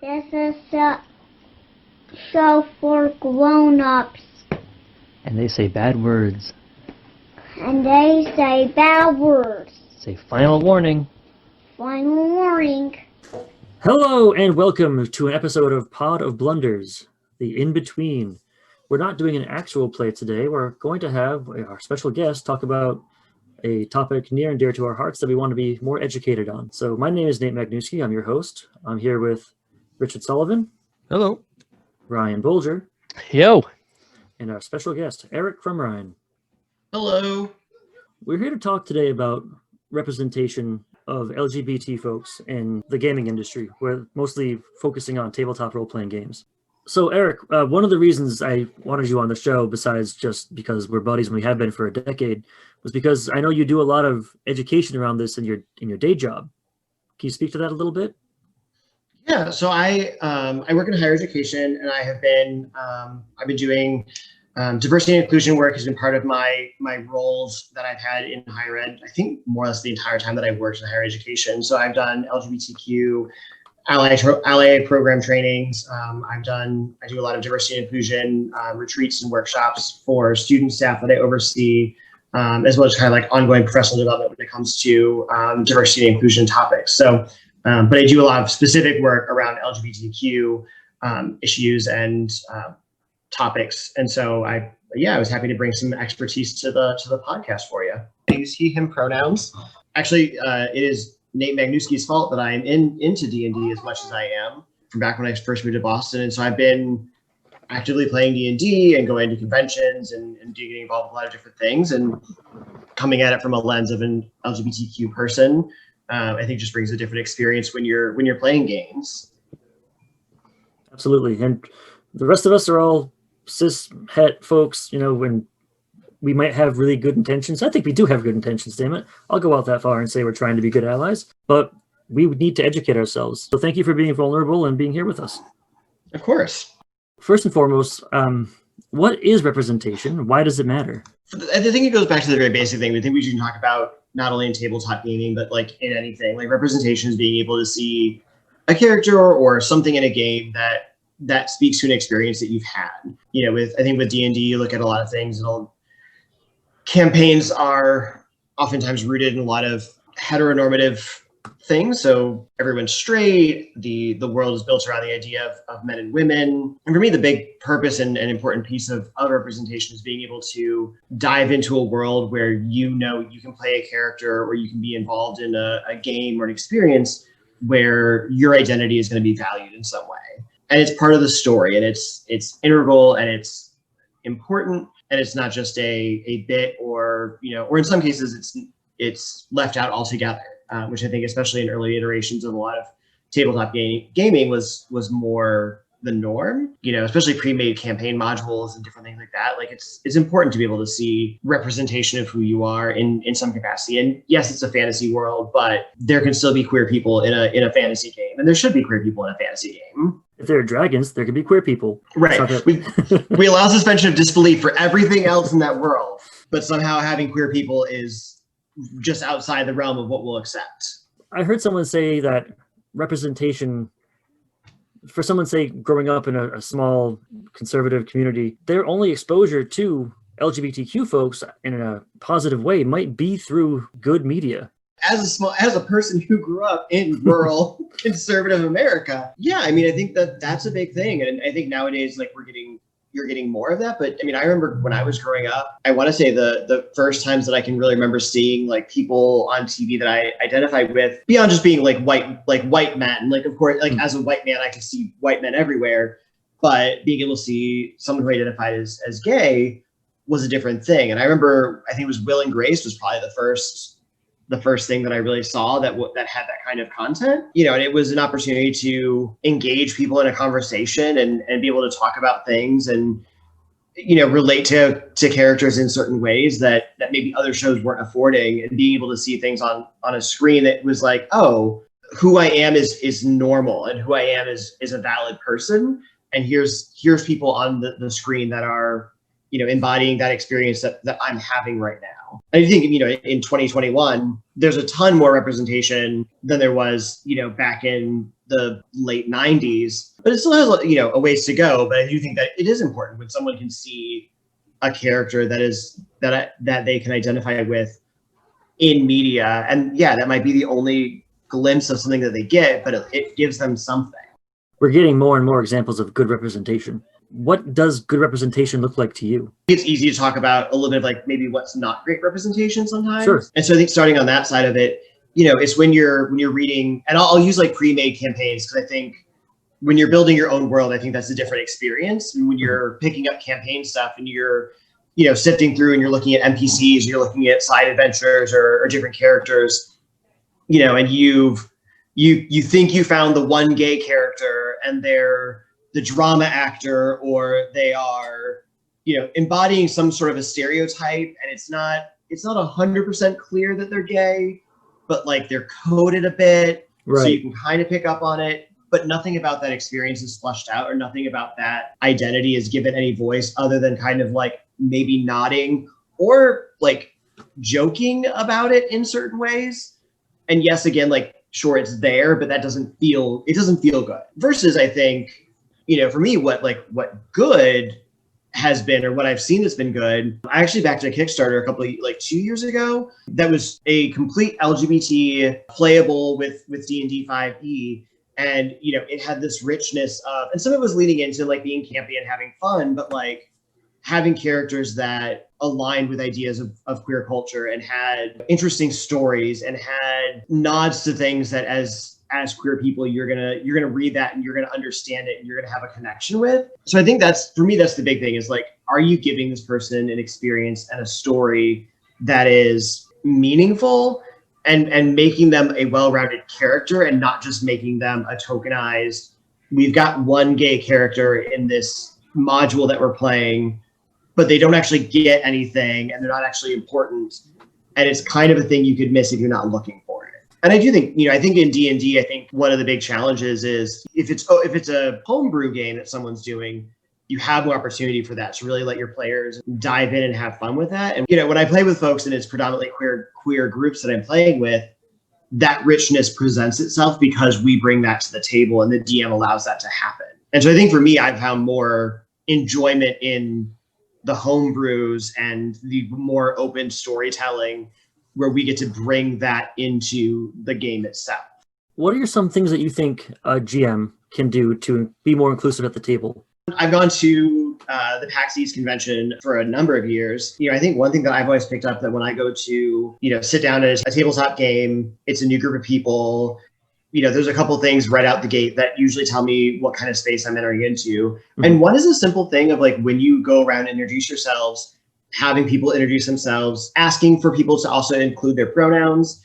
This is a show for grown-ups. And they say bad words. And they say bad words. Say final warning. Final warning. Hello and welcome to an episode of Pod of Blunders, the in-between. We're not doing an actual play today. We're going to have our special guest talk about a topic near and dear to our hearts that we want to be more educated on. So my name is Nate Magnuski. I'm your host. I'm here with Richard Sullivan. Hello. Ryan Bolger. Yo. And our special guest, Eric Crumrine. Hello. We're here to talk today about representation of LGBT folks in the gaming industry. We're mostly focusing on tabletop role-playing games. So Eric, one of the reasons I wanted you on the show, besides just because we're buddies and we have been for a decade, was because I know you do a lot of education around this in your day job. Can you speak to that a little bit? Yeah, so I work in higher education, and I've been doing diversity and inclusion work has been part of my roles that I've had in higher ed. I think more or less the entire time that I've worked in higher education. So I've done LGBTQ ally program trainings. I do a lot of diversity and inclusion retreats and workshops for student staff that I oversee, as well as kind of like ongoing professional development when it comes to diversity and inclusion topics. So, but I do a lot of specific work around LGBTQ issues and topics. And so I was happy to bring some expertise to the podcast for you. I use he, him pronouns. Actually, it is Nate Magnuski's fault that I am into D&D as much as I am from back when I first moved to Boston. And so I've been actively playing D&D and going to conventions and getting involved with a lot of different things, and coming at it from a lens of an LGBTQ person, I think just brings a different experience when you're playing games. Absolutely. And the rest of us are all cis het folks, when we might have really good intentions. I think we do have good intentions, damn it. I'll go out that far and say we're trying to be good allies, but we would need to educate ourselves. So thank you for being vulnerable and being here with us. Of course. First and foremost, what is representation? Why does it matter? I think it goes back to the very basic thing. We think we should talk about not only in tabletop gaming, but like in anything. Like representation is being able to see a character or something in a game that speaks to an experience that you've had. I think with D&D, you look at a lot of things. Campaigns are oftentimes rooted in a lot of heteronormative things. So everyone's straight. The world is built around the idea of men and women. And for me, the big purpose and important piece of representation is being able to dive into a world where you can play a character, or you can be involved in a game or an experience where your identity is going to be valued in some way. And it's part of the story, and it's integral, and it's important, and it's not just a bit, or in some cases it's left out altogether, which I think, especially in early iterations of a lot of tabletop gaming, was more the norm. Especially pre-made campaign modules and different things like that. Like it's important to be able to see representation of who you are in some capacity. And yes, it's a fantasy world, but there can still be queer people in a fantasy game, and there should be queer people in a fantasy game. If there are dragons, there can be queer people. Right. We allow suspension of disbelief for everything else in that world, but somehow having queer people is just outside the realm of what we'll accept. I heard someone say that representation, for someone, say, growing up in a small conservative community, their only exposure to LGBTQ folks in a positive way might be through good media. As a person who grew up in rural conservative America, I think that's a big thing. And I think nowadays, like you're getting more of that. But I remember when I was growing up, I want to say the first times that I can really remember seeing like people on TV that I identified with, beyond just being like white men. Like, of course, like as a white man, I could see white men everywhere, but being able to see someone who identified as gay was a different thing. And I remember, I think it was Will and Grace was probably the first thing that I really saw that had that kind of content, and it was an opportunity to engage people in a conversation and be able to talk about things and, relate to characters in certain ways that maybe other shows weren't affording, and being able to see things on a screen that was like, oh, who I am is normal, and who I am is a valid person. And here's people on the screen that are, embodying that experience that I'm having right now. I think, in 2021, there's a ton more representation than there was, back in the late 90s, but it still has, you know, a ways to go. But I do think that it is important when someone can see a character that they can identify with in media. And yeah, that might be the only glimpse of something that they get, but it gives them something. We're getting more and more examples of good representation. What does good representation look like to you? It's easy to talk about a little bit of like maybe what's not great representation sometimes. Sure. And so I think starting on that side of it, you know, it's when you're reading, and I'll use like pre-made campaigns, because I think when you're building your own world, I think that's a different experience. And when you're picking up campaign stuff and you're, you know, sifting through and you're looking at NPCs, you're looking at side adventures or different characters, you know, and you think you found the one gay character and they're the drama actor, or they are, you know, embodying some sort of a stereotype, and it's not 100% clear that they're gay, but like they're coded a bit, right, so you can kind of pick up on it, but nothing about that experience is fleshed out, or nothing about that identity is given any voice other than kind of like maybe nodding or like joking about it in certain ways. And yes, again, like sure, it's there, but it doesn't feel good. Versus, I think, you know, for me, what good has been, or what I've seen that's been good, I actually backed a Kickstarter 2 years ago that was a complete LGBT playable with D&D 5e. And, you know, it had this richness of, and some of it was leading into like being campy and having fun, but like having characters that aligned with ideas of queer culture and had interesting stories and had nods to things that as queer people, you're gonna read that and you're gonna understand it and you're gonna have a connection with. So I think that's, for me, that's the big thing, is like, are you giving this person an experience and a story that is meaningful and making them a well-rounded character, and not just making them a tokenized, we've got one gay character in this module that we're playing, but they don't actually get anything and they're not actually important. And it's kind of a thing you could miss if you're not looking for it. And I do think, you know, I think in D&D, I think one of the big challenges is if it's a homebrew game that someone's doing, you have more opportunity for that, to really let your players dive in and have fun with that. And, you know, when I play with folks and it's predominantly queer groups that I'm playing with, that richness presents itself because we bring that to the table and the DM allows that to happen. And so I think for me, I've found more enjoyment in the homebrews and the more open storytelling where we get to bring that into the game itself. What are some things that you think a GM can do to be more inclusive at the table? I've gone to the PAX East convention for a number of years. You know, I think one thing that I've always picked up, that when I go to, you know, sit down at a tabletop game, it's a new group of people. You know, there's a couple of things right out the gate that usually tell me what kind of space I'm entering into. Mm-hmm. And one is a simple thing of like, when you go around and introduce yourselves, having people introduce themselves, asking for people to also include their pronouns.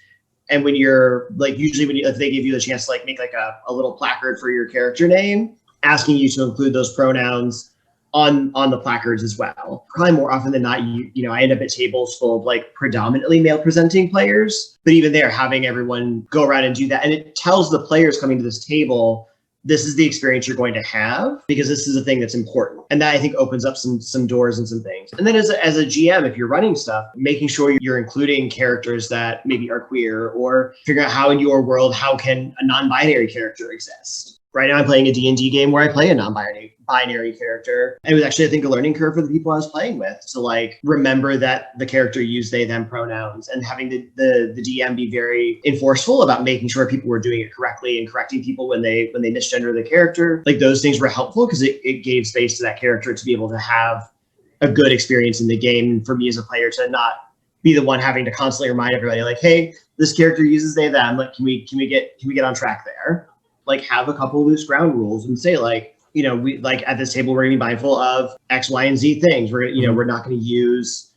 And when you're like, usually if they give you the chance to like make like a little placard for your character name, asking you to include those pronouns on the placards as well. Probably more often than not, you know, I end up at tables full of like predominantly male presenting players, but even there, having everyone go around and do that. And it tells the players coming to this table, this is the experience you're going to have, because this is a thing that's important. And that, I think, opens up some doors and some things. And then as a GM, if you're running stuff, making sure you're including characters that maybe are queer, or figuring out how in your world, how can a non-binary character exist? Right now I'm playing a D&D game where I play a non-binary character. And it was actually, I think, a learning curve for the people I was playing with to like remember that the character used they, them pronouns, and having the DM be very enforceful about making sure people were doing it correctly and correcting people when they misgender the character. Like, those things were helpful because it gave space to that character to be able to have a good experience in the game. And for me as a player to not be the one having to constantly remind everybody like, hey, this character uses they, them. Like, can we get on track there? Like, have a couple loose ground rules and say like, you know, we like at this table, we're gonna be mindful of X, Y, and Z things. We're gonna, you know, we're not gonna use,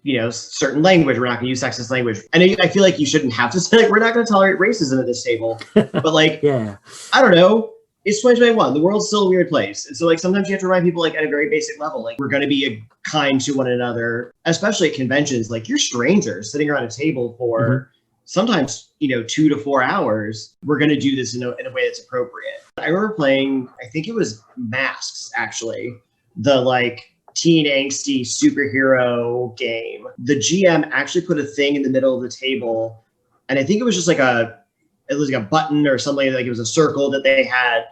you know, certain language. We're not gonna use sexist language. And I feel like you shouldn't have to say like, we're not gonna tolerate racism at this table. But like, yeah, I don't know. It's 2021. The world's still a weird place. And so like, sometimes you have to remind people like at a very basic level, like, we're gonna be kind to one another, especially at conventions. Like, you're strangers sitting around a table for sometimes, you know, 2 to 4 hours. We're going to do this in a way that's appropriate. I remember playing, I think it was Masks, actually, the like teen angsty superhero game. The GM actually put a thing in the middle of the table, and I think it was just like a it was like a button or something, like it was a circle that they had,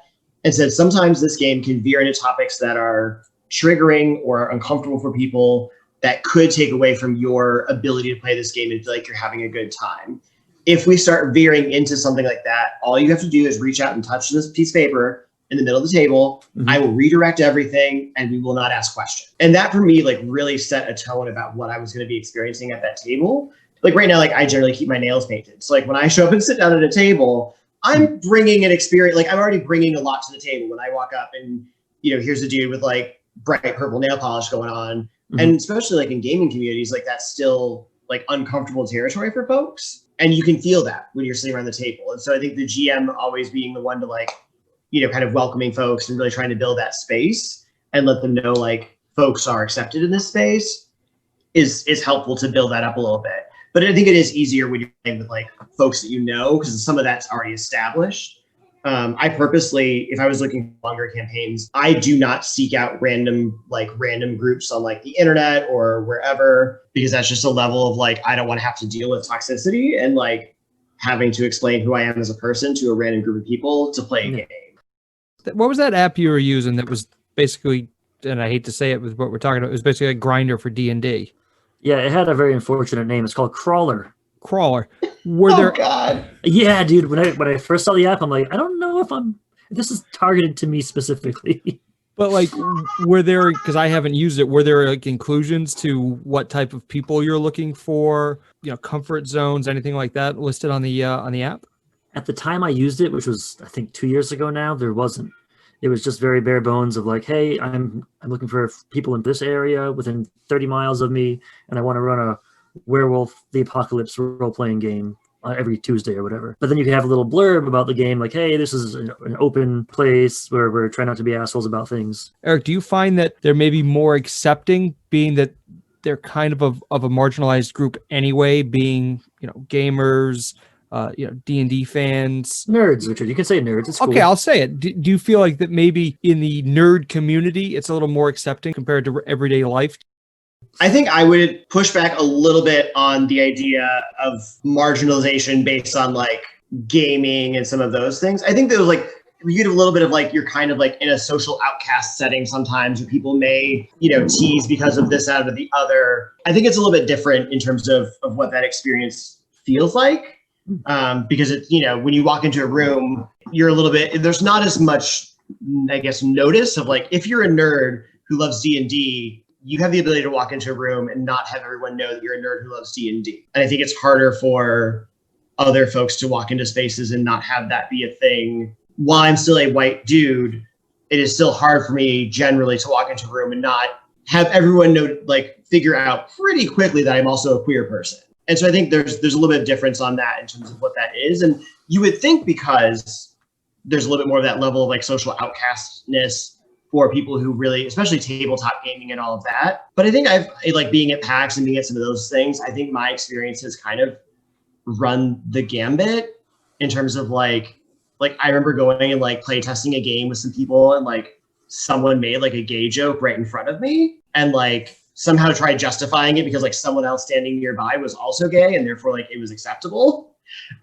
and said sometimes this game can veer into topics that are triggering or uncomfortable for people that could take away from your ability to play this game and feel like you're having a good time. If we start veering into something like that, all you have to do is reach out and touch this piece of paper in the middle of the table. Mm-hmm. I will redirect everything and we will not ask questions. And that for me, like really set a tone about what I was going to be experiencing at that table. Like right now, like I generally keep my nails painted. So like when I show up and sit down at a table, I'm bringing an experience, like I'm already bringing a lot to the table when I walk up and, here's a dude with like bright purple nail polish going on. Mm-hmm. And especially like in gaming communities, like that's still like uncomfortable territory for folks. And you can feel that when you're sitting around the table. And so I think the GM always being the one to like, kind of welcoming folks and really trying to build that space and let them know like folks are accepted in this space is helpful to build that up a little bit. But I think it is easier when you're playing with like folks that because some of that's already established. I purposely, if I was looking for longer campaigns, I do not seek out random groups on like the internet or wherever, because that's just a level of like, I don't want to have to deal with toxicity and like having to explain who I am as a person to a random group of people to play a game. What was that app you were using that was basically, and I hate to say it with what we're talking about, it was basically a grinder for D&D? Yeah, it had a very unfortunate name. It's called Crawler. God. Yeah, dude. When I first saw the app, I'm like, I don't know if this is targeted to me specifically. But like, were there, because I haven't used it, were there like inclusions to what type of people you're looking for? Comfort zones, anything like that listed on the app? At the time I used it, which was I think 2 years ago now, there wasn't. It was just very bare bones of like, hey, I'm looking for people in this area within 30 miles of me, and I want to run a Werewolf the Apocalypse role-playing game every Tuesday or whatever. But then you can have a little blurb about the game, like, hey, this is an open place where we're trying not to be assholes about things. Eric, do you find that they're maybe more accepting, being that they're kind of a marginalized group anyway, being, gamers, D&D fans? Nerds, Richard. You can say nerds. It's cool. Okay, I'll say it. Do you feel like that maybe in the nerd community, it's a little more accepting compared to everyday life? I think I would push back a little bit on the idea of marginalization based on like gaming and some of those things. I think there was like, you get a little bit of like, you're kind of like in a social outcast setting sometimes where people may, tease because of this, that, or the other. I think it's a little bit different in terms of what that experience feels like. Because it's, when you walk into a room, you're a little bit, there's not as much, I guess, notice of like, if you're a nerd who loves D&D, you have the ability to walk into a room and not have everyone know that you're a nerd who loves D&D. And I think it's harder for other folks to walk into spaces and not have that be a thing. While I'm still a white dude, it is still hard for me generally to walk into a room and not have everyone figure out pretty quickly that I'm also a queer person. And so I think there's a little bit of difference on that in terms of what that is. And you would think because there's a little bit more of that level of like social outcastness for people who really, especially tabletop gaming and all of that. But I think I've like being at PAX and being at some of those things, I think my experience has kind of run the gambit in terms of like I remember going and like play testing a game with some people and like someone made like a gay joke right in front of me and like somehow tried justifying it because like someone else standing nearby was also gay and therefore like it was acceptable.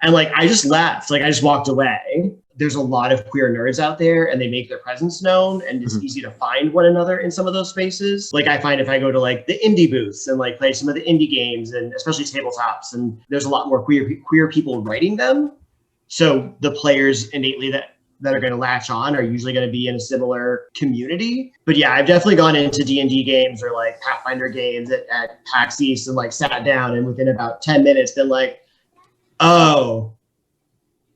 And like I just left, like I just walked away. There's a lot of queer nerds out there and they make their presence known and it's easy to find one another in some of those spaces. Like I find if I go to like the indie booths and like play some of the indie games and especially tabletops, and there's a lot more queer people writing them. So the players innately that are going to latch on are usually going to be in a similar community. But yeah, I've definitely gone into D&D games or like Pathfinder games at PAX East and like sat down and within about 10 minutes been like, oh,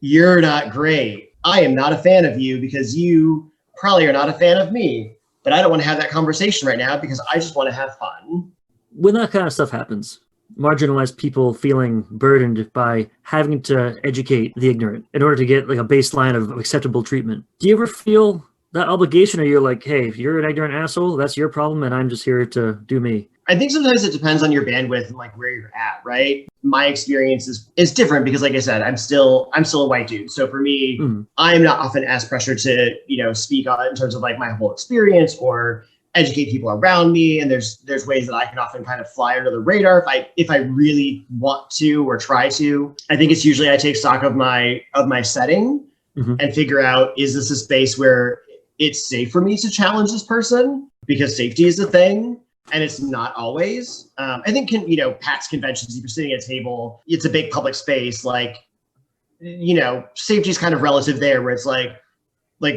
you're not great. I am not a fan of you because you probably are not a fan of me, but I don't want to have that conversation right now because I just want to have fun. When that kind of stuff happens, marginalized people feeling burdened by having to educate the ignorant in order to get like a baseline of acceptable treatment. Do you ever feel that obligation, or you're like, hey, if you're an ignorant asshole, that's your problem and I'm just here to do me? I think sometimes it depends on your bandwidth and like where you're at, right? My experience is different because like I said, I'm still a white dude. So for me, I'm not often as pressured to, speak on in terms of like my whole experience or educate people around me, and there's ways that I can often kind of fly under the radar if I really want to or try to. I think it's usually I take stock of my setting and figure out, is this a space where it's safe for me to challenge this person? Because safety is a thing, and it's not always. I think PAX conventions, if you're sitting at a table, it's a big public space. Like, safety is kind of relative there, where it's like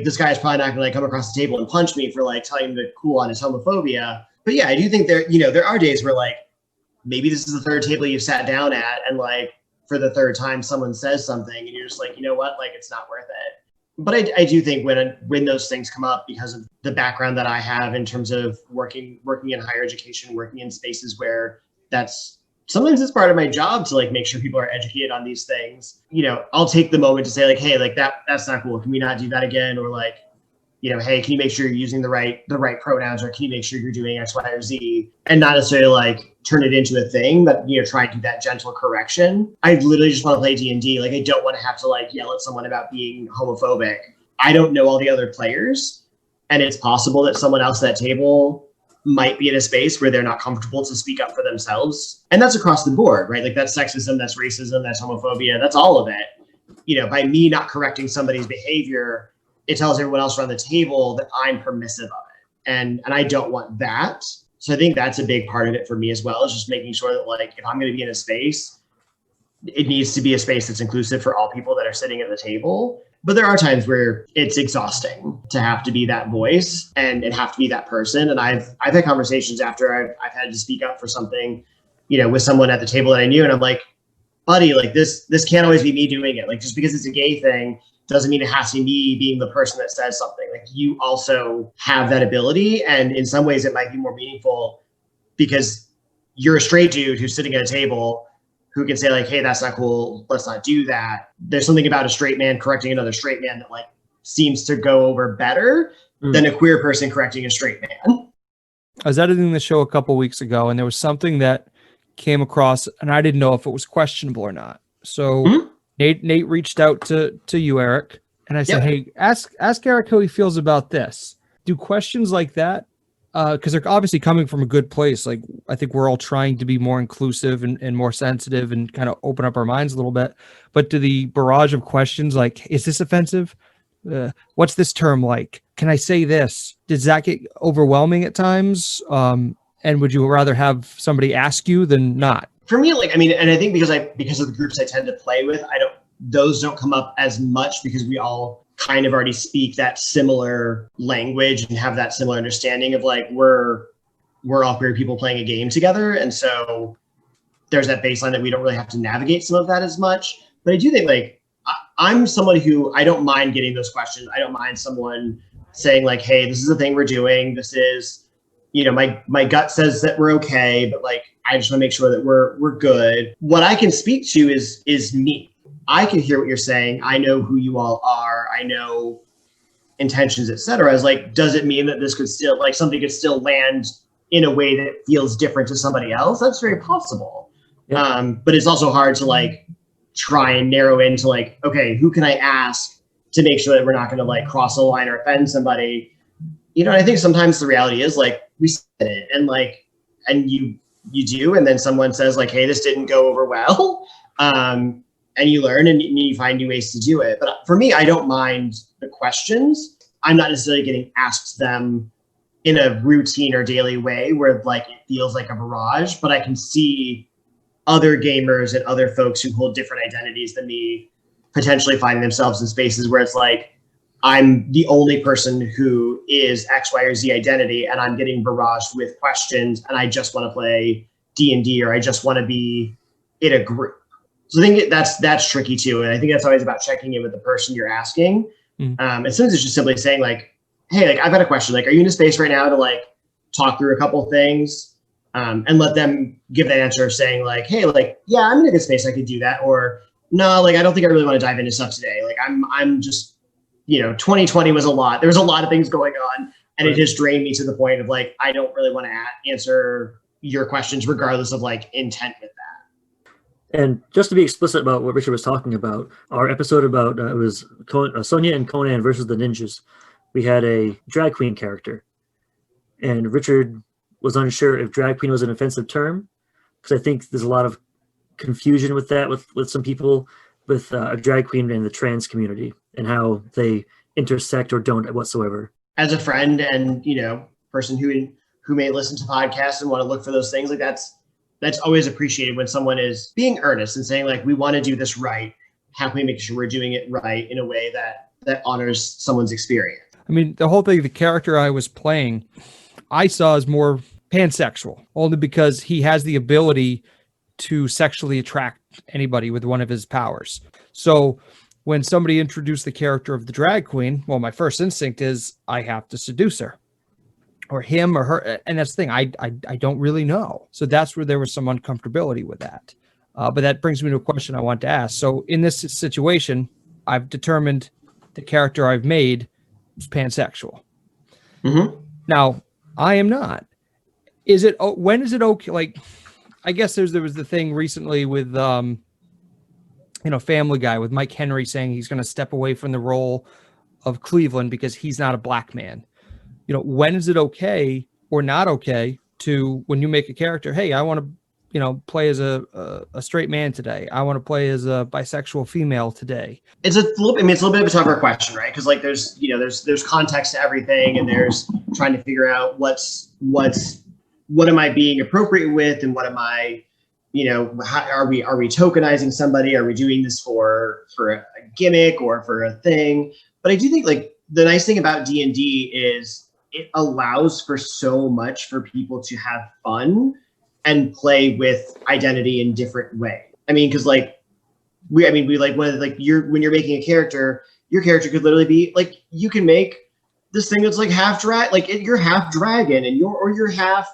this guy is probably not going to come across the table and punch me for telling him to cool on his homophobia. But yeah, I do think there are days where maybe this is the third table you've sat down at, and for the third time someone says something and you're just like, you know what, it's not worth it. But I do think when those things come up, because of the background that I have in terms of working in higher education, working in spaces where sometimes it's part of my job to make sure people are educated on these things. I'll take the moment to say hey, that's not cool. Can we not do that again? Or hey, can you make sure you're using the right pronouns, or can you make sure you're doing X, Y, or Z, and not necessarily turn it into a thing, but try and do that gentle correction. I literally just want to play D&D. I don't want to have to yell at someone about being homophobic. I don't know all the other players, and it's possible that someone else at that table might be in a space where they're not comfortable to speak up for themselves. And that's across the board, right? That's sexism, that's racism, that's homophobia, that's all of it. By me not correcting somebody's behavior, it tells everyone else around the table that I'm permissive of it. And I don't want that. So I think that's a big part of it for me as well, is just making sure that if I'm going to be in a space, it needs to be a space that's inclusive for all people that are sitting at the table. But there are times where it's exhausting to have to be that voice and have to be that person. And I've had conversations after I've had to speak up for something, with someone at the table that I knew. And I'm like, buddy, this can't always be me doing it. Just because it's a gay thing doesn't mean it has to be me being the person that says something. You also have that ability. And in some ways it might be more meaningful because you're a straight dude who's sitting at a table who can say hey, that's not cool, let's not do that. There's something about a straight man correcting another straight man that seems to go over better than a queer person correcting a straight man. I was editing the show a couple weeks ago, and there was something that came across, and I didn't know if it was questionable or not. So Nate reached out to you, Eric, and I said, hey, ask Eric how he feels about this. Do questions like that, because they're obviously coming from a good place. I think we're all trying to be more inclusive and more sensitive and kind of open up our minds a little bit. But do the barrage of questions is this offensive? What's this term like? Can I say this? Does that get overwhelming at times? And would you rather have somebody ask you than not? For me, and I think because of the groups I tend to play with, those don't come up as much because we all kind of already speak that similar language and have that similar understanding of we're all queer people playing a game together. And so there's that baseline that we don't really have to navigate some of that as much. But I do think I'm somebody who, I don't mind getting those questions. I don't mind someone saying hey, this is the thing we're doing. This is, my gut says that we're okay, but I just want to make sure that we're good. What I can speak to is me. I can hear what you're saying. I know who you all are. I know intentions, etc. Does it mean that this could still something could still land in a way that feels different to somebody else? That's very possible. Yeah. But it's also hard to try and narrow into okay, who can I ask to make sure that we're not going to cross a line or offend somebody? I think sometimes the reality is we said it and you do, and then someone says hey, this didn't go over well. And you learn and you find new ways to do it. But for me, I don't mind the questions. I'm not necessarily getting asked them in a routine or daily way where it feels like a barrage, but I can see other gamers and other folks who hold different identities than me potentially finding themselves in spaces where it's I'm the only person who is X, Y, or Z identity, and I'm getting barraged with questions, and I just want to play D&D, or I just want to be in a group. So I think that's tricky too. And I think that's always about checking in with the person you're asking. And sometimes it's just simply saying hey, I've got a question. Are you in a space right now to talk through a couple things and let them give that answer saying hey, yeah, I'm in a good space. I could do that. Or no, I don't think I really want to dive into stuff today. I'm just, 2020 was a lot. There was a lot of things going on, and it just drained me to the point of I don't really want to answer your questions regardless of intent with that. And just to be explicit about what Richard was talking about, our episode about it was Sonia and Conan versus the Ninjas. We had a drag queen character, and Richard was unsure if drag queen was an offensive term, because I think there's a lot of confusion with that with some people with a drag queen in the trans community and how they intersect or don't whatsoever. As a friend and, person who may listen to podcasts and want to look for those things, like that's always appreciated when someone is being earnest and saying like, we want to do this right. How can we make sure we're doing it right in a way that honors someone's experience? I mean, the whole thing, the character I was playing, I saw as more pansexual, only because he has the ability to sexually attract anybody with one of his powers. So when somebody introduced the character of the drag queen, well, my first instinct is I have to seduce her or him or her. And that's the thing, I don't really know. So that's where there was some uncomfortability with that. But that brings me to a question I want to ask. So in this situation, I've determined the character I've made is pansexual. Mm-hmm. Now, I am not. When is it okay? Like, I guess there was the thing recently with, Family Guy with Mike Henry saying he's going to step away from the role of Cleveland because he's not a black man. When is it okay or not okay to, when you make a character, hey, I want to, play as a straight man today. I want to play as a bisexual female today. It's a little bit of a tougher question, right? Because like there's context to everything, and there's trying to figure out what am I being appropriate with, and what am I, how, are we tokenizing somebody? Are we doing this for a gimmick or for a thing? But I do think like the nice thing about D&D is it allows for so much for people to have fun and play with identity in different way. I mean, because when you're making a character, your character could literally be like, you can make this thing that's like half you're half dragon and you're half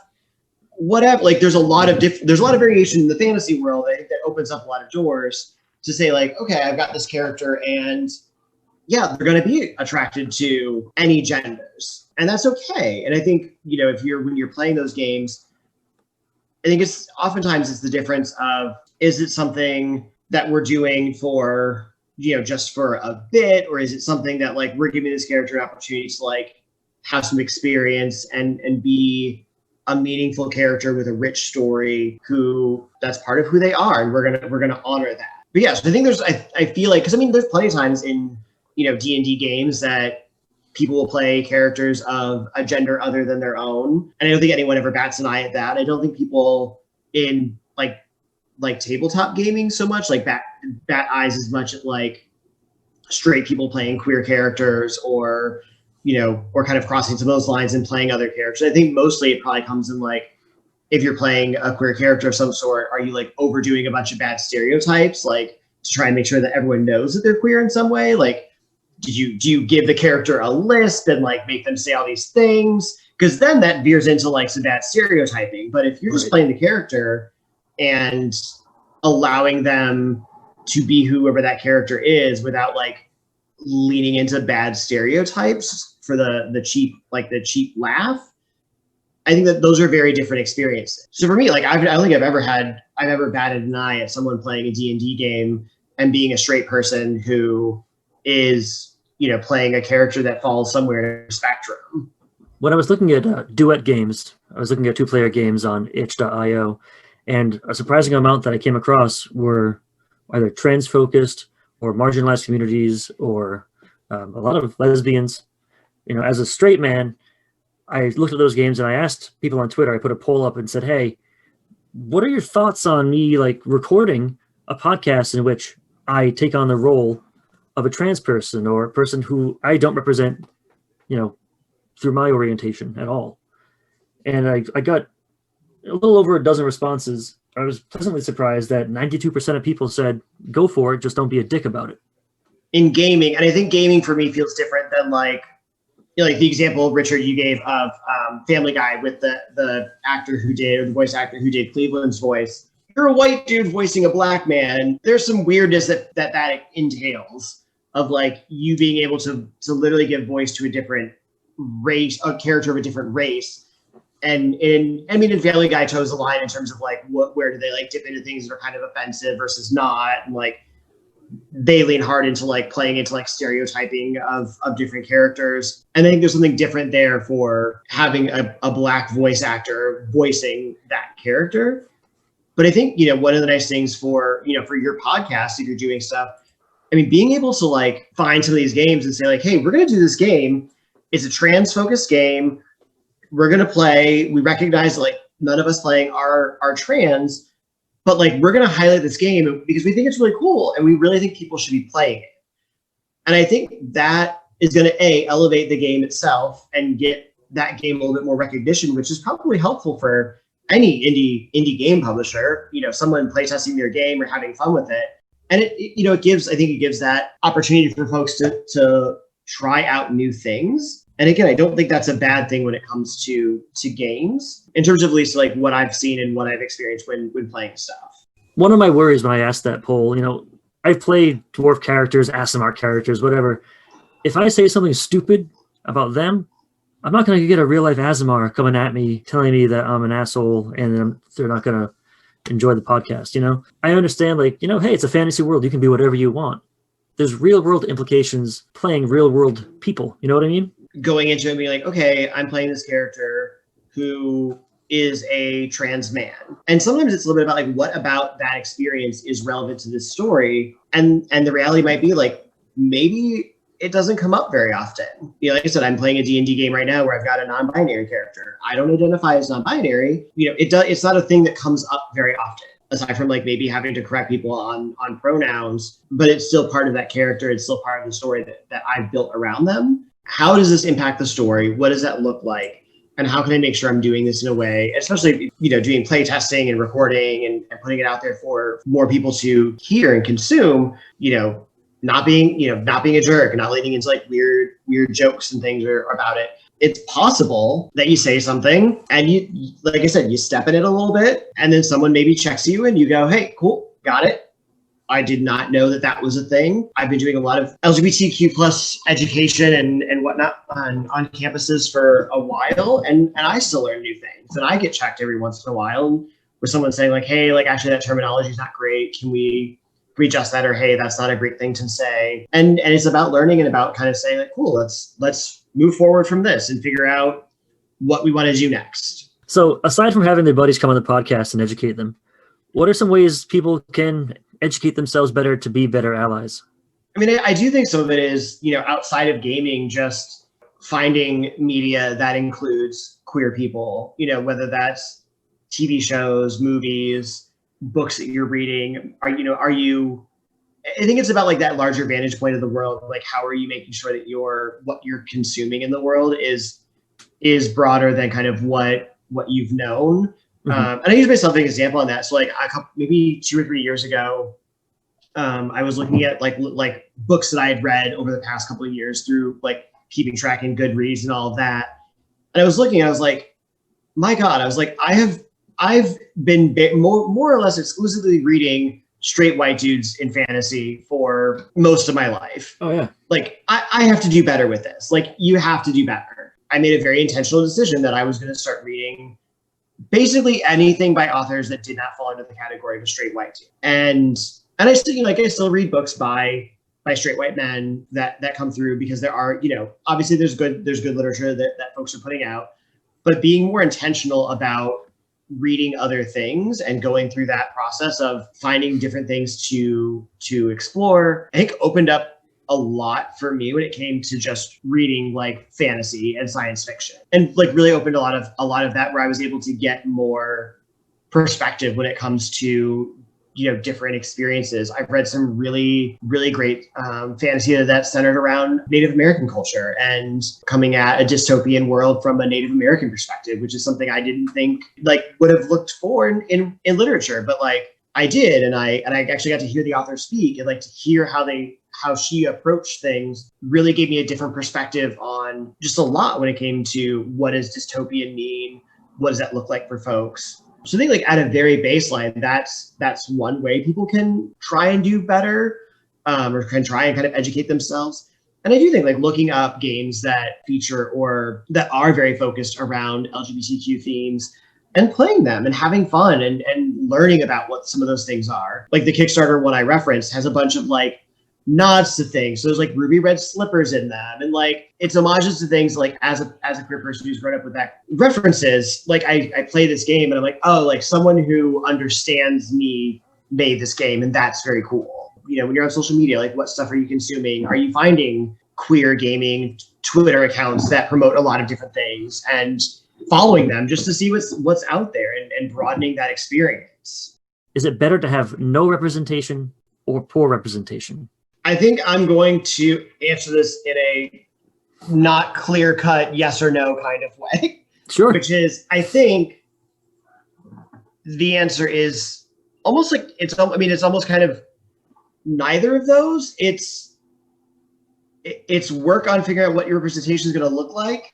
whatever. Like there's a lot of variation in the fantasy world. I think that opens up a lot of doors to say like, okay, I've got this character and yeah, they're going to be attracted to any genders, and that's okay. And I think, when you're playing those games, I think it's oftentimes the difference of, is it something that we're doing for, just for a bit, or is it something that like we're giving this character an opportunity to like have some experience and be a meaningful character with a rich story that's part of who they are, and we're gonna honor that. But yeah, so I think I feel like, because I mean there's plenty of times in D&D games that people will play characters of a gender other than their own. And I don't think anyone ever bats an eye at that. I don't think people in like tabletop gaming so much like bat eyes as much at like straight people playing queer characters or kind of crossing some of those lines and playing other characters. I think mostly it probably comes in like, if you're playing a queer character of some sort, are you like overdoing a bunch of bad stereotypes, like to try and make sure that everyone knows that they're queer in some way? Like, do you give the character a list and like make them say all these things? Because then that veers into like some bad stereotyping. But if you're just playing the character and allowing them to be whoever that character is without like leaning into bad stereotypes for the cheap laugh, I think that those are very different experiences. So for me, like I don't think I've ever batted an eye at someone playing a D&D game and being a straight person who is, playing a character that falls somewhere in a spectrum. When I was looking at duet games, I was looking at 2-player games on itch.io, and a surprising amount that I came across were either trans-focused or marginalized communities or a lot of lesbians. As a straight man, I looked at those games and I asked people on Twitter, I put a poll up and said, hey, what are your thoughts on me like recording a podcast in which I take on the role of a trans person or a person who I don't represent, through my orientation at all? And I got a little over a dozen responses. I was pleasantly surprised that 92% of people said, go for it, just don't be a dick about it. In gaming, and I think gaming for me feels different than like the example, Richard, you gave of Family Guy with the actor who did, or the voice actor who did Cleveland's voice. You're a white dude voicing a black man. There's some weirdness that entails of like you being able to literally give voice to a different race, a character of a different race. And in Family Guy chose a line in terms of like where do they like dip into things that are kind of offensive versus not, and like they lean hard into like playing into like stereotyping of different characters. And I think there's something different there for having a Black voice actor voicing that character. But I think, one of the nice things for your podcast, if you're doing stuff, I mean, being able to like find some of these games and say like, hey, we're going to do this game. It's a trans focused game. We're going to play. We recognize like none of us playing are trans, but like, we're going to highlight this game because we think it's really cool. And we really think people should be playing it. And I think that is going to elevate the game itself and get that game a little bit more recognition, which is probably helpful for any indie game publisher, someone playtesting their game or having fun with it. And it gives that opportunity for folks to try out new things. And again, I don't think that's a bad thing when it comes to games, in terms of at least like what I've seen and what I've experienced when playing stuff. One of my worries when I asked that poll, I've played dwarf characters, Aasimar characters, whatever. If I say something stupid about them, I'm not going to get a real life Aasimar coming at me, telling me that I'm an asshole and they're not going to enjoy the podcast. I understand like, hey, it's a fantasy world. You can be whatever you want. There's real world implications playing real world people. You know what I mean? Going into it and being like, okay, I'm playing this character who is a trans man. And sometimes it's a little bit about like, what about that experience is relevant to this story? And the reality might be like, maybe it doesn't come up very often. Like I said, I'm playing a D&D game right now where I've got a non-binary character. I don't identify as non-binary. It's not a thing that comes up very often, aside from like maybe having to correct people on pronouns, but it's still part of that character. It's still part of the story that I've built around them. How does this impact the story? What does that look like? And how can I make sure I'm doing this in a way, especially, doing play testing and recording and putting it out there for more people to hear and consume, not being a jerk and not leading into like weird jokes and things about it. It's possible that you say something and you, like I said, you step in it a little bit and then someone maybe checks you and you go, hey, cool, got it. I did not know that was a thing. I've been doing a lot of LGBTQ plus education and whatnot on campuses for a while. And I still learn new things. And I get checked every once in a while with someone saying like, hey, like actually that terminology is not great. Can we adjust that? Or, hey, that's not a great thing to say. And it's about learning and about kind of saying like, cool, let's move forward from this and figure out what we want to do next. So aside from having their buddies come on the podcast and educate them, what are some ways people can educate themselves better to be better allies? I mean, I do think some of it is, outside of gaming, just finding media that includes queer people, whether that's TV shows, movies, books that you're reading. I think it's about like that larger vantage point of the world. Like, how are you making sure that what you're consuming in the world is broader than kind of what you've known. And I use myself as an example on that. So like maybe 2 or 3 years ago, I was looking at like books that I had read over the past couple of years through like keeping track in Goodreads and all of that. And I was looking, I was like, my God, I was like, I've been more or less exclusively reading straight white dudes in fantasy for most of my life. Oh yeah. Like I have to do better with this. Like you have to do better. I made a very intentional decision that I was going to start reading basically anything by authors that did not fall into the category of a straight white dude. And I still read books by straight white men that come through because there are, obviously there's good literature that folks are putting out, but being more intentional about reading other things and going through that process of finding different things to explore, I think opened up a lot for me when it came to just reading like fantasy and science fiction, and like really opened a lot of that where I was able to get more perspective when it comes to different experiences. I've read some really, really great fantasy that's centered around Native American culture and coming at a dystopian world from a Native American perspective, which is something I didn't think like would have looked for in literature, but like I did, and I actually got to hear the author speak and like to hear how she approached things really gave me a different perspective on just a lot when it came to what does dystopian mean, what does that look like for folks. So I think like at a very baseline, that's one way people can try and do better, or can try and kind of educate themselves. And I do think like looking up games that feature or that are very focused around LGBTQ themes and playing them and having fun and learning about what some of those things are. Like the Kickstarter one I referenced has a bunch of like nods to things. So there's like ruby red slippers in them. And like it's homages to things like as a queer person who's grown up with that references, like I play this game and I'm like, oh, like someone who understands me made this game, and that's very cool. You know, when you're on social media, like what stuff are you consuming? Are you finding queer gaming Twitter accounts that promote a lot of different things and following them just to see what's out there and broadening that experience? Is it better to have no representation or poor representation? I think I'm going to answer this in a not clear-cut yes or no kind of way. Sure. Which is, I think the answer is almost like it's almost kind of neither of those. It's work on figuring out what your representation is going to look like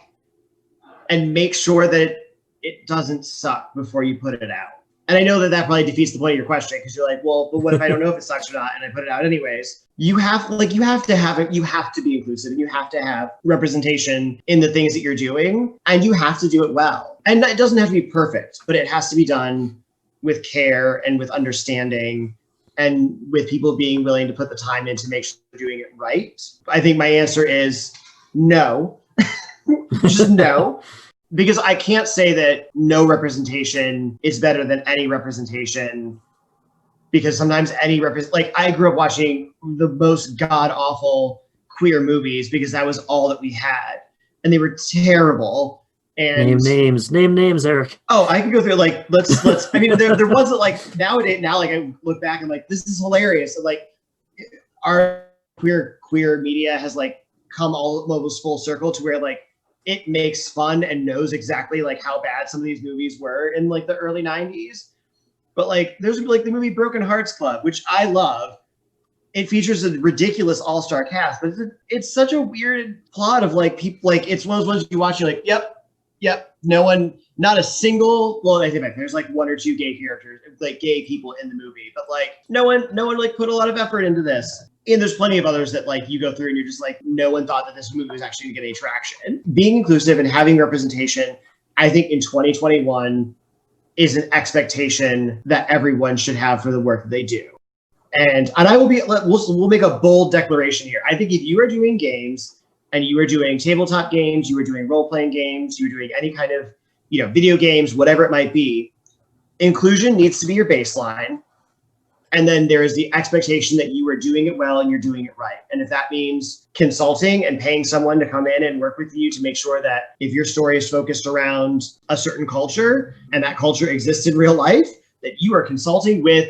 and make sure that it doesn't suck before you put it out. And I know that probably defeats the point of your question, because you're like, well, but what if I don't know if it sucks or not and I put it out anyways? You have to be inclusive, and you have to have representation in the things that you're doing, and you have to do it well. And it doesn't have to be perfect, but it has to be done with care and with understanding and with people being willing to put the time in to make sure they're doing it right. I think my answer is no. Just no. Because I can't say that no representation is better than any representation, because sometimes like I grew up watching the most god-awful queer movies because that was all that we had, and they were terrible. And name names, Eric. Oh, I can go through like let's. I mean, there was like now like I look back and like this is hilarious. And like our queer media has like come almost full circle to where like it makes fun and knows exactly like how bad some of these movies were in like the early 90s. But like there's like the movie Broken Hearts Club, which I love. It features a ridiculous all-star cast, but it's such a weird plot of like people, like it's one of those ones you watch, you're like, yep, no one, not a single, well, I think there's like one or two gay characters, like gay people in the movie, but like no one like put a lot of effort into this. And there's plenty of others that like you go through and you're just like, no one thought that this movie was actually gonna get any traction. Being inclusive and having representation, I think in 2021 is an expectation that everyone should have for the work that they do. And I will we'll make a bold declaration here. I think if you are doing games and you are doing tabletop games, you are doing role-playing games, you're doing any kind of, video games, whatever it might be, inclusion needs to be your baseline. And then there is the expectation that you are doing it well and you're doing it right. And if that means consulting and paying someone to come in and work with you to make sure that if your story is focused around a certain culture and that culture exists in real life, that you are consulting with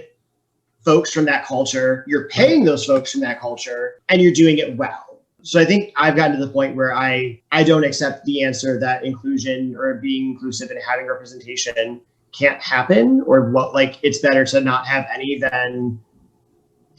folks from that culture, you're paying those folks from that culture, and you're doing it well. So I think I've gotten to the point where I don't accept the answer that inclusion or being inclusive and having representation can't happen, or what, like it's better to not have any than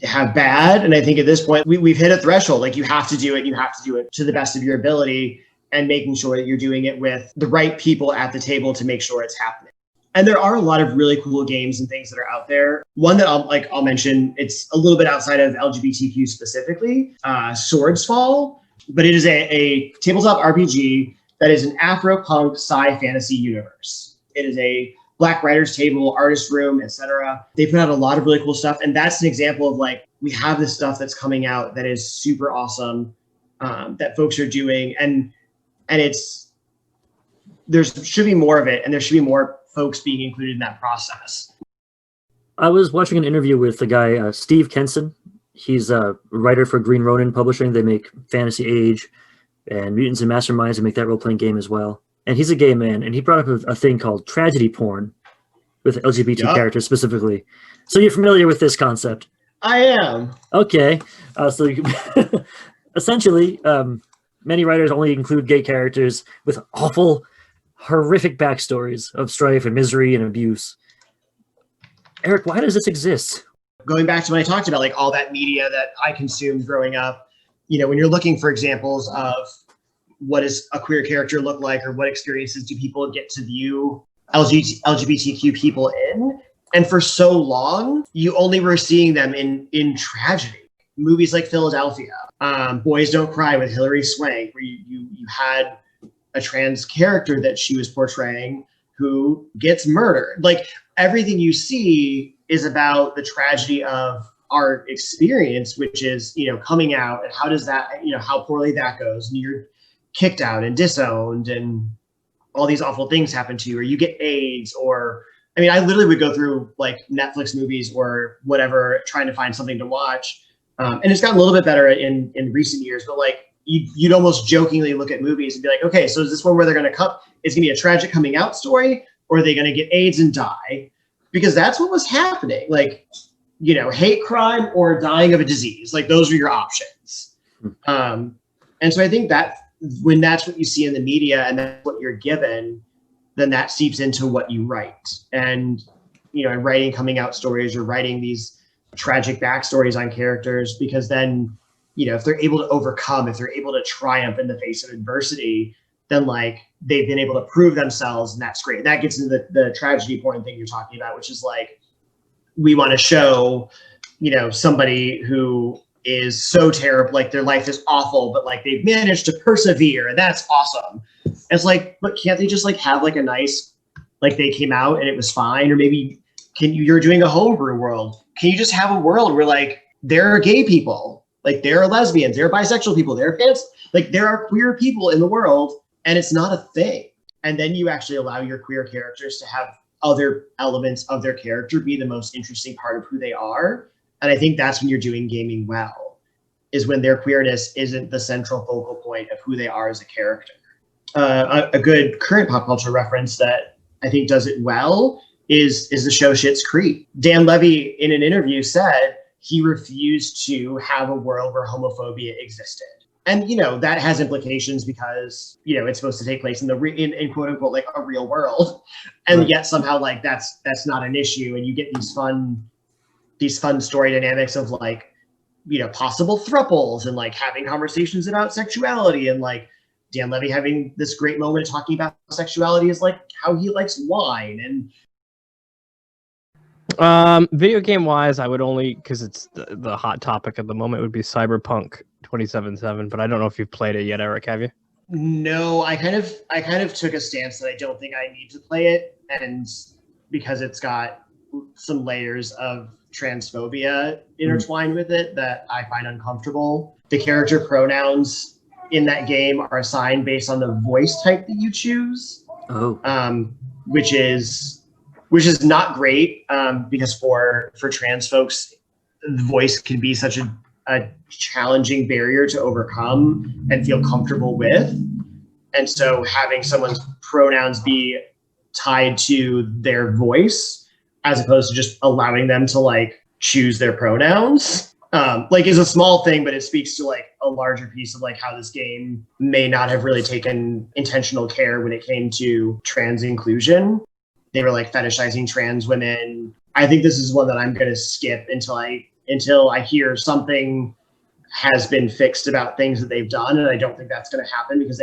have bad. And I think at this point we've hit a threshold. Like you have to do it to the best of your ability, and making sure that you're doing it with the right people at the table to make sure it's happening. And there are a lot of really cool games and things that are out there. One that I'll mention, it's a little bit outside of LGBTQ specifically, Swords Fall, but it is a tabletop RPG that is an Afro-punk sci fantasy universe. It is a Black writers table, artist room, etc. They put out a lot of really cool stuff, and that's an example of like we have this stuff that's coming out that is super awesome, that folks are doing, and there should be more of it, and there should be more folks being included in that process. I was watching an interview with the guy Steve Kenson. He's a writer for Green Ronin Publishing. They make Fantasy Age and Mutants and Masterminds, and make that role-playing game as well. And he's a gay man, and he brought up a thing called tragedy porn with LGBT characters specifically. So you're familiar with this concept? I am. Okay. So you essentially, many writers only include gay characters with awful, horrific backstories of strife and misery and abuse. Eric, why does this exist? Going back to when I talked about like all that media that I consumed growing up, when you're looking for examples of what does a queer character look like, or what experiences do people get to view LGBTQ people in? And for so long, you only were seeing them in tragedy. Movies like Philadelphia, Boys Don't Cry with Hilary Swank, where you had a trans character that she was portraying who gets murdered. Like everything you see is about the tragedy of our experience, which is, you know, coming out and how does that, you know, how poorly that goes, and you're kicked out and disowned and all these awful things happen to you, or you get AIDS, or I mean, I literally would go through like Netflix movies or whatever, trying to find something to watch. And it's gotten a little bit better in recent years, but like you'd almost jokingly look at movies and be like, okay, so is this one where they're going to it's going to be a tragic coming out story, or are they going to get AIDS and die? Because that's what was happening. Like, you know, hate crime or dying of a disease, like those are your options. And so I think that when that's what you see in the media and that's what you're given, then that seeps into what you write. And, you know, in writing coming out stories or writing these tragic backstories on characters, because then, you know, if they're able to overcome, if they're able to triumph in the face of adversity, then like they've been able to prove themselves, and that's great. That gets into the tragedy porn thing you're talking about, which is like, we want to show, you know, somebody who is so terrible, like their life is awful, but like they've managed to persevere, and that's awesome. And it's like, but can't they just like have like a nice, like they came out and it was fine? Or maybe you're doing a homebrew world. Can you just have a world where like there are gay people, like there are lesbians, there are bisexual people, there are fans, like there are queer people in the world, and it's not a thing. And then you actually allow your queer characters to have other elements of their character be the most interesting part of who they are. And I think that's when you're doing gaming well, is when their queerness isn't the central focal point of who they are as a character. A good current pop culture reference that I think does it well is the show Schitt's Creek. Dan Levy, in an interview, said he refused to have a world where homophobia existed. And, you know, that has implications because, you know, it's supposed to take place in in quote unquote, like a real world. And right. Yet somehow like that's not an issue. And you get these fun story dynamics of like, you know, possible thruples and like having conversations about sexuality, and like Dan Levy having this great moment talking about sexuality is like how he likes wine. And video game wise, I would only, because it's the hot topic at the moment, would be Cyberpunk 2077, but I don't know if you've played it yet, Eric, have you? No, I kind of took a stance that I don't think I need to play it, and because it's got some layers of transphobia intertwined with it that I find uncomfortable. The character pronouns in that game are assigned based on the voice type that you choose. Which is not great, because for trans folks, the voice can be such a challenging barrier to overcome and feel comfortable with. And so having someone's pronouns be tied to their voice, as opposed to just allowing them to like choose their pronouns, like is a small thing, but it speaks to like a larger piece of like how this game may not have really taken intentional care when it came to trans inclusion. They were like fetishizing trans women. I think this is one that I'm going to skip until I hear something has been fixed about things that they've done. And I don't think that's going to happen, because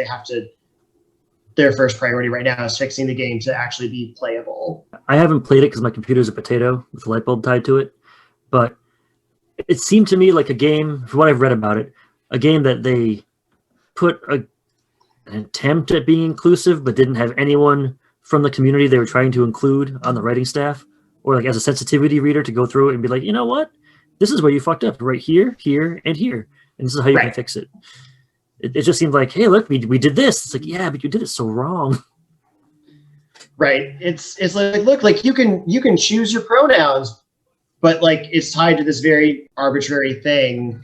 their first priority right now is fixing the game to actually be playable. I haven't played it because my computer's a potato with a light bulb tied to it, but it seemed to me like a game, from what I've read about it, a game that they put an attempt at being inclusive, but didn't have anyone from the community they were trying to include on the writing staff, or like as a sensitivity reader to go through it and be like, you know what, this is where you fucked up, right here, here, and here, and this is how you can fix it. It just seemed like, hey, look, we did this. It's like, yeah, but you did it so wrong. Right. It's like, look, like you can choose your pronouns, but like it's tied to this very arbitrary thing,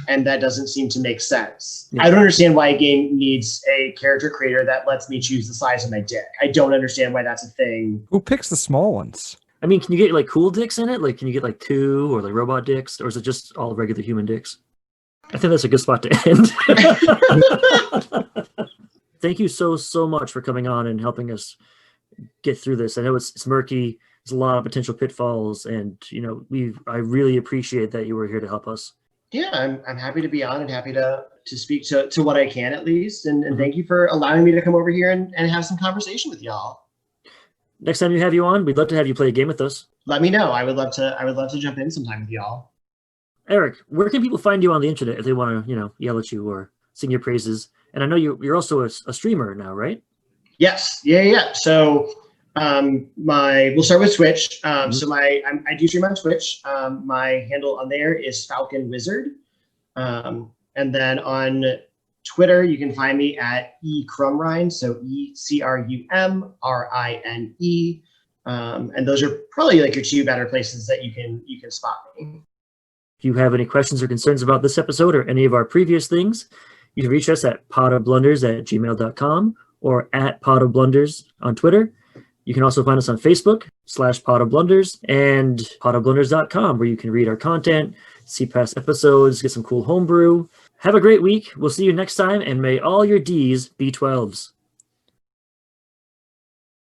and that doesn't seem to make sense. Yeah. I don't understand why a game needs a character creator that lets me choose the size of my dick. I don't understand why that's a thing. Who picks the small ones? I mean, can you get like cool dicks in it? Like, can you get like 2 or like robot dicks, or is it just all regular human dicks? I think that's a good spot to end. Thank you so much for coming on and helping us get through this. I know it's murky. There's a lot of potential pitfalls, and you know, I really appreciate that you were here to help us. Yeah, I'm happy to be on and happy to speak to what I can at least. And thank you for allowing me to come over here and have some conversation with y'all. Next time you have you on, we'd love to have you play a game with us. Let me know. I would love to jump in sometime with y'all. Eric, where can people find you on the internet if they want to, you know, yell at you or sing your praises? And I know you're also a streamer now, right? Yes. Yeah. So We'll start with Twitch. So I do stream on Twitch. My handle on there is Falcon Wizard. And then on Twitter, you can find me at Crumrine. So ECRUMRINE. And those are probably like your two better places that you can spot me. If you have any questions or concerns about this episode or any of our previous things, you can reach us at potofblunders@gmail.com or at potofblunders on Twitter. You can also find us on Facebook /potofblunders and potofblunders.com, where you can read our content, see past episodes, get some cool homebrew. Have a great week. We'll see you next time, and may all your Ds be 12s.